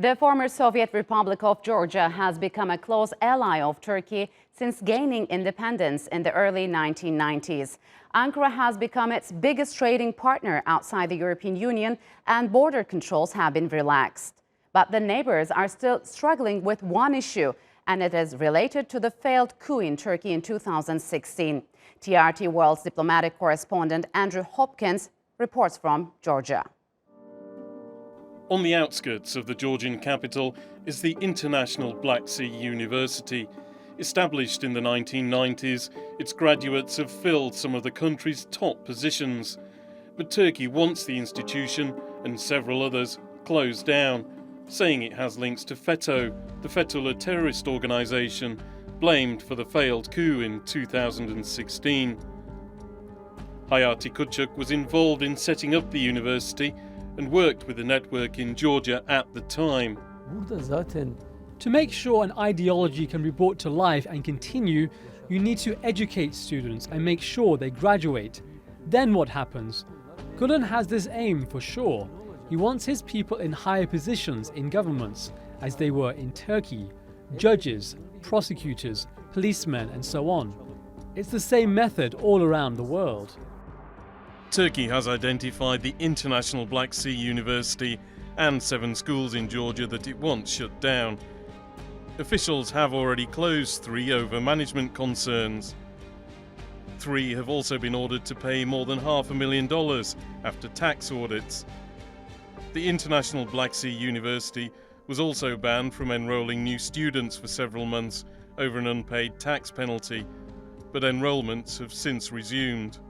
The former Soviet Republic of Georgia has become a close ally of Turkey since gaining independence in the early 1990s. Ankara has become its biggest trading partner outside the European Union, and border controls have been relaxed. But the neighbors are still struggling with one issue, and it is related to the failed coup in Turkey in 2016. TRT World's diplomatic correspondent Andrew Hopkins reports from Georgia. On the outskirts of the Georgian capital is the International Black Sea University. Established in the 1990s, its graduates have filled some of the country's top positions. But Turkey wants the institution, and several others, closed down, saying it has links to Feto, the Fetullah terrorist organisation, blamed for the failed coup in 2016. Hayati Küçük was involved in setting up the university and worked with the network in Georgia at the time. To make sure an ideology can be brought to life and continue, you need to educate students and make sure they graduate. Then what happens? Gulen has this aim for sure. He wants his people in higher positions in governments, as they were in Turkey. Judges, prosecutors, policemen, and so on. It's the same method all around the world. Turkey has identified the International Black Sea University and 7 schools in Georgia that it wants shut down. Officials have already closed 3 over management concerns. 3 have also been ordered to pay more than $500,000 after tax audits. The International Black Sea University was also banned from enrolling new students for several months over an unpaid tax penalty, but enrolments have since resumed.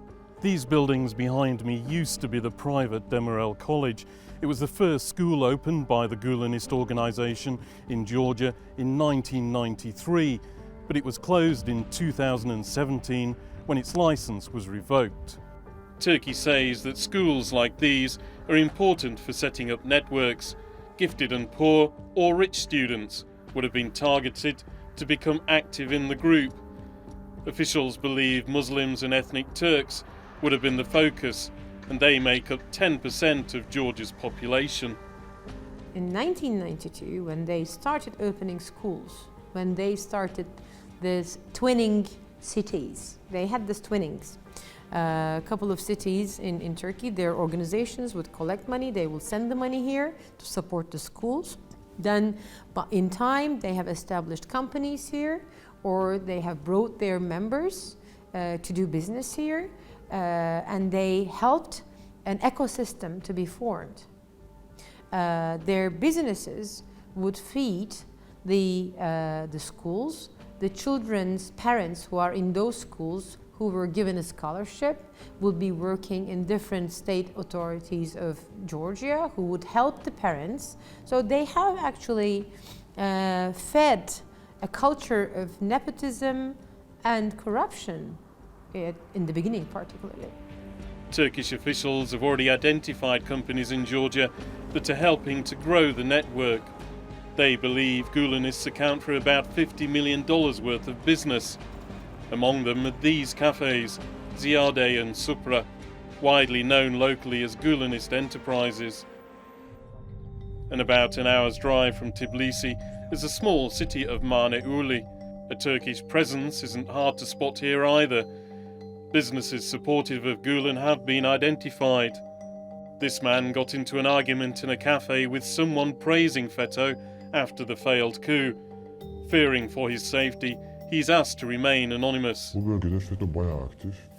These buildings behind me used to be the private Demirel College. It was the first school opened by the Gulenist organisation in Georgia in 1993, but it was closed in 2017 when its licence was revoked. Turkey says that schools like these are important for setting up networks. Gifted and poor or rich students would have been targeted to become active in the group. Officials believe Muslims and ethnic Turks would have been the focus, and they make up 10% of Georgia's population. In 1992, when they started opening schools, when they started this twinning cities, they had this twinnings. A couple of cities in Turkey, their organizations would collect money, they will send the money here to support the schools. Then, but in time, they have established companies here, or they have brought their members to do business here. And they helped an ecosystem to be formed. Their businesses would feed the schools. The children's parents who are in those schools who were given a scholarship would be working in different state authorities of Georgia who would help the parents. So they have actually fed a culture of nepotism and corruption in the beginning particularly. Turkish officials have already identified companies in Georgia that are helping to grow the network. They believe Gulenists account for about $50 million worth of business. Among them are these cafes, Ziyade and Supra, widely known locally as Gulenist enterprises. And about an hour's drive from Tbilisi is the small city of Marneuli. A Turkish presence isn't hard to spot here either. Businesses supportive of Gulen have been identified. This man got into an argument in a cafe with someone praising Feto after the failed coup. Fearing for his safety, he's asked to remain anonymous.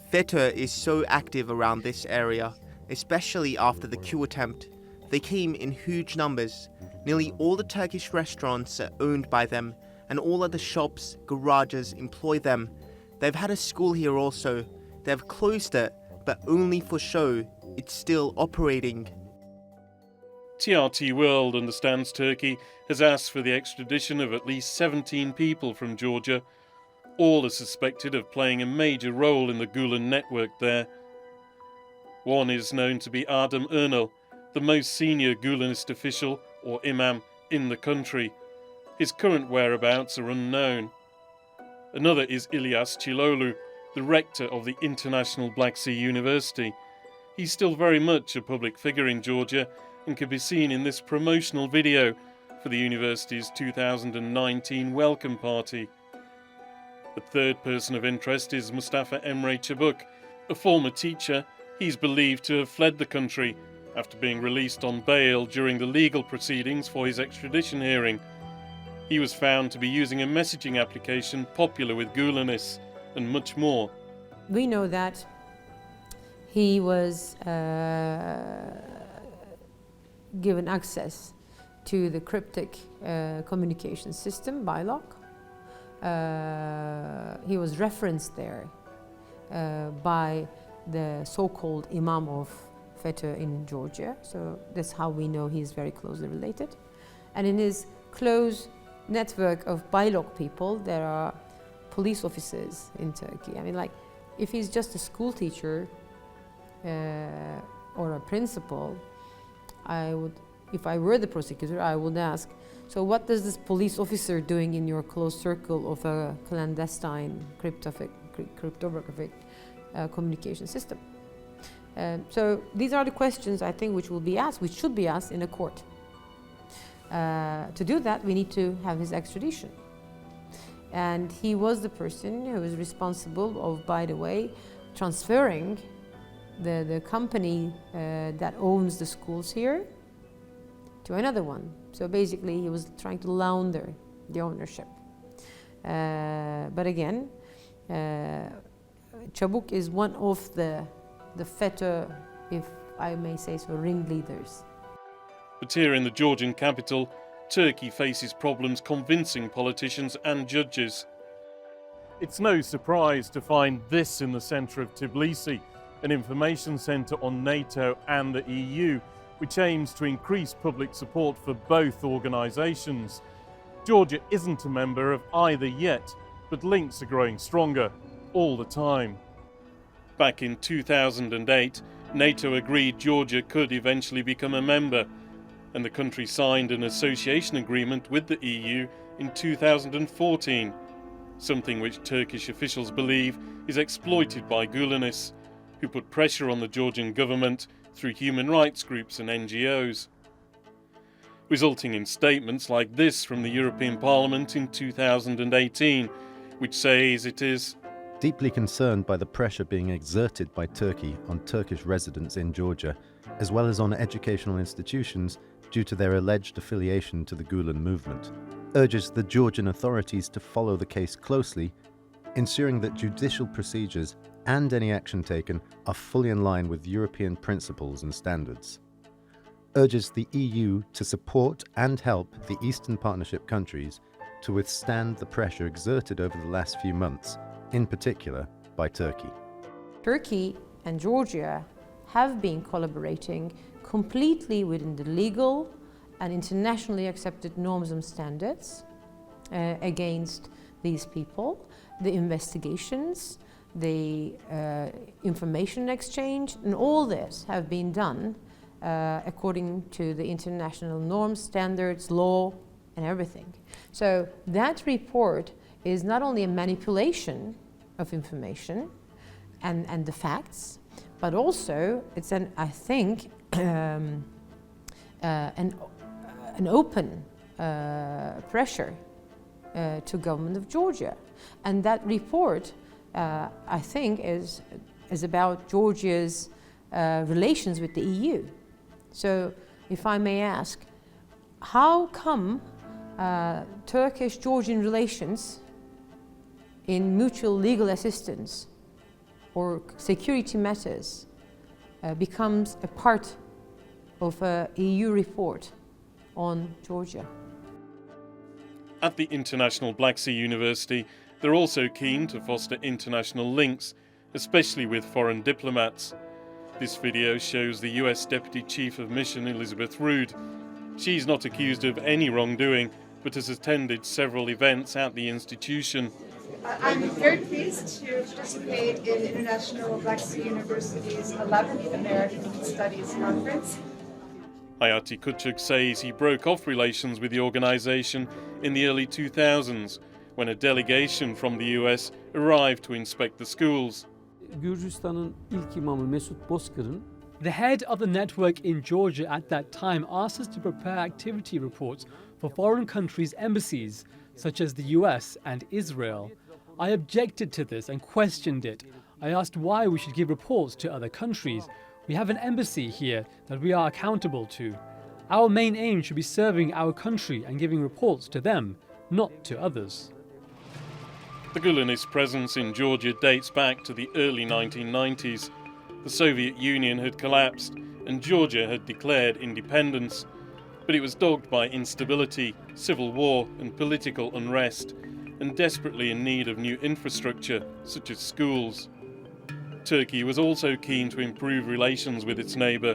Feto is so active around this area, especially after the coup attempt. They came in huge numbers. Nearly all the Turkish restaurants are owned by them, and all other shops, garages employ them. They've had a school here also. They've closed it, but only for show. It's still operating. TRT World understands Turkey has asked for the extradition of at least 17 people from Georgia. All are suspected of playing a major role in the Gulen network there. One is known to be Adam Ernal, the most senior Gulenist official or imam in the country. His current whereabouts are unknown. Another is İlyas Çilolu, the rector of the International Black Sea University. He's still very much a public figure in Georgia and can be seen in this promotional video for the university's 2019 welcome party. The third person of interest is Mustafa Emre Çabuk, a former teacher. He's believed to have fled the country after being released on bail during the legal proceedings for his extradition hearing. He was found to be using a messaging application popular with Gülenists and much more. We know that he was given access to the cryptic communication system, BILOG. He was referenced there by the so-called Imam of Feto in Georgia. So that's how we know he's very closely related. And in his close network of BILOG people, there are police officers in Turkey. I mean, like, if he's just a school teacher or a principal, if I were the prosecutor, I would ask, so what does this police officer doing in your close circle of a clandestine cryptographic communication system? So these are the questions I think which should be asked in a court. To do that, we need to have his extradition. And he was the person who was responsible of, by the way, transferring the company that owns the schools here to another one. So basically he was trying to launder the ownership. But again, Çabuk is one of the Feto, if I may say so, ringleaders. But here in the Georgian capital, Turkey faces problems convincing politicians and judges. It's no surprise to find this in the centre of Tbilisi, an information centre on NATO and the EU, which aims to increase public support for both organisations. Georgia isn't a member of either yet, but links are growing stronger all the time. Back in 2008, NATO agreed Georgia could eventually become a member, and the country signed an association agreement with the EU in 2014, something which Turkish officials believe is exploited by Gülenists, who put pressure on the Georgian government through human rights groups and NGOs, resulting in statements like this from the European Parliament in 2018, which says it is deeply concerned by the pressure being exerted by Turkey on Turkish residents in Georgia, as well as on educational institutions due to their alleged affiliation to the Gulen movement, urges the Georgian authorities to follow the case closely, ensuring that judicial procedures and any action taken are fully in line with European principles and standards, urges the EU to support and help the Eastern Partnership countries to withstand the pressure exerted over the last few months, in particular by Turkey. Turkey and Georgia have been collaborating completely within the legal and internationally accepted norms and standards against these people. The investigations, the information exchange, and all this have been done according to the international norms, standards, law, and everything. So that report is not only a manipulation of information and the facts, but also it's I think, an open pressure to government of Georgia. And that report, I think, is about Georgia's relations with the EU. So if I may ask, how come Turkish-Georgian relations in mutual legal assistance or security matters becomes a part of an EU report on Georgia? At the International Black Sea University, they're also keen to foster international links, especially with foreign diplomats. This video shows the US Deputy Chief of Mission Elizabeth Rood. She's not accused of any wrongdoing, but has attended several events at the institution. I'm very pleased to participate in International Black Sea University's 11th American Studies Conference. Hayati Küçük says he broke off relations with the organisation in the early 2000s, when a delegation from the US arrived to inspect the schools. Gürcistan'ın ilk imamı Mesut Bozkır'ın The head of the network in Georgia at that time asked us to prepare activity reports for foreign countries' embassies, such as the US and Israel. I objected to this and questioned it. I asked why we should give reports to other countries. We have an embassy here that we are accountable to. Our main aim should be serving our country and giving reports to them, not to others. The Gulenist presence in Georgia dates back to the early 1990s. The Soviet Union had collapsed and Georgia had declared independence, but it was dogged by instability, civil war and political unrest, and desperately in need of new infrastructure, such as schools. Turkey was also keen to improve relations with its neighbour.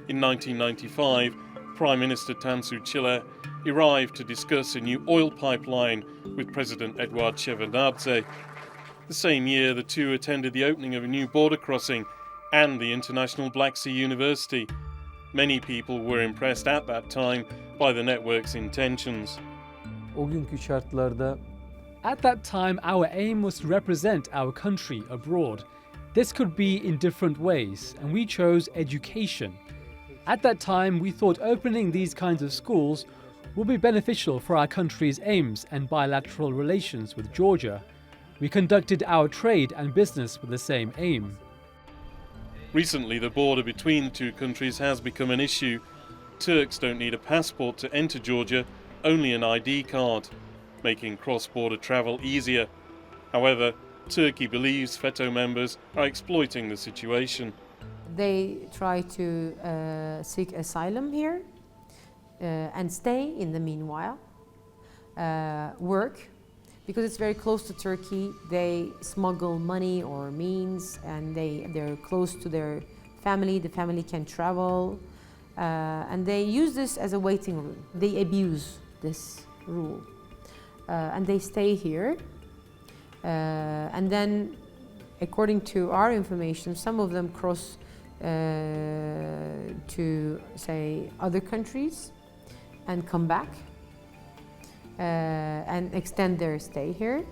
In 1995, Prime Minister Tansu Çiller arrived to discuss a new oil pipeline with President Eduard Shevardnadze. The same year, the two attended the opening of a new border crossing and the International Black Sea University. Many people were impressed at that time by the network's intentions. O günkü şartlarda At that time, our aim was to represent our country abroad. This could be in different ways, and we chose education. At that time, we thought opening these kinds of schools would be beneficial for our country's aims and bilateral relations with Georgia. We conducted our trade and business with the same aim. Recently, the border between the two countries has become an issue. Turks don't need a passport to enter Georgia, only an ID card, making cross-border travel easier. However, Turkey believes Feto members are exploiting the situation. They try to seek asylum here and stay in the meanwhile, work. Because it's very close to Turkey, they smuggle money or means, and they're close to their family. The family can travel, and they use this as a waiting room. They abuse this rule, and they stay here. And then, according to our information, some of them cross to, say, other countries and come back. And extend their stay here.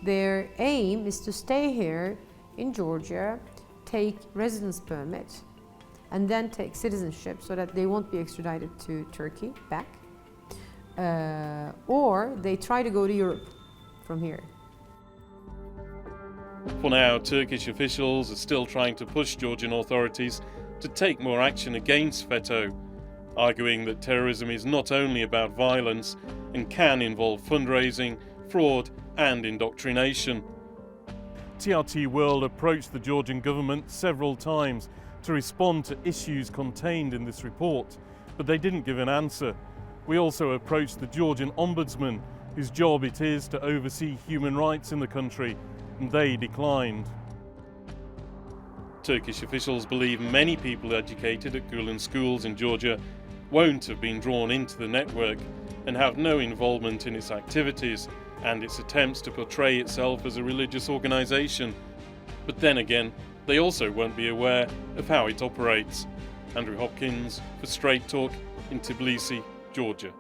Their aim is to stay here in Georgia, take residence permit, and then take citizenship so that they won't be extradited to Turkey back. Or they try to go to Europe from here. For now, Turkish officials are still trying to push Georgian authorities to take more action against Feto, arguing that terrorism is not only about violence and can involve fundraising, fraud and indoctrination. TRT World approached the Georgian government several times to respond to issues contained in this report, but they didn't give an answer. We also approached the Georgian Ombudsman, whose job it is to oversee human rights in the country, and they declined. Turkish officials believe many people educated at Gulen schools in Georgia won't have been drawn into the network and have no involvement in its activities and its attempts to portray itself as a religious organisation. But then again, they also won't be aware of how it operates. Andrew Hopkins for Straight Talk in Tbilisi, Georgia.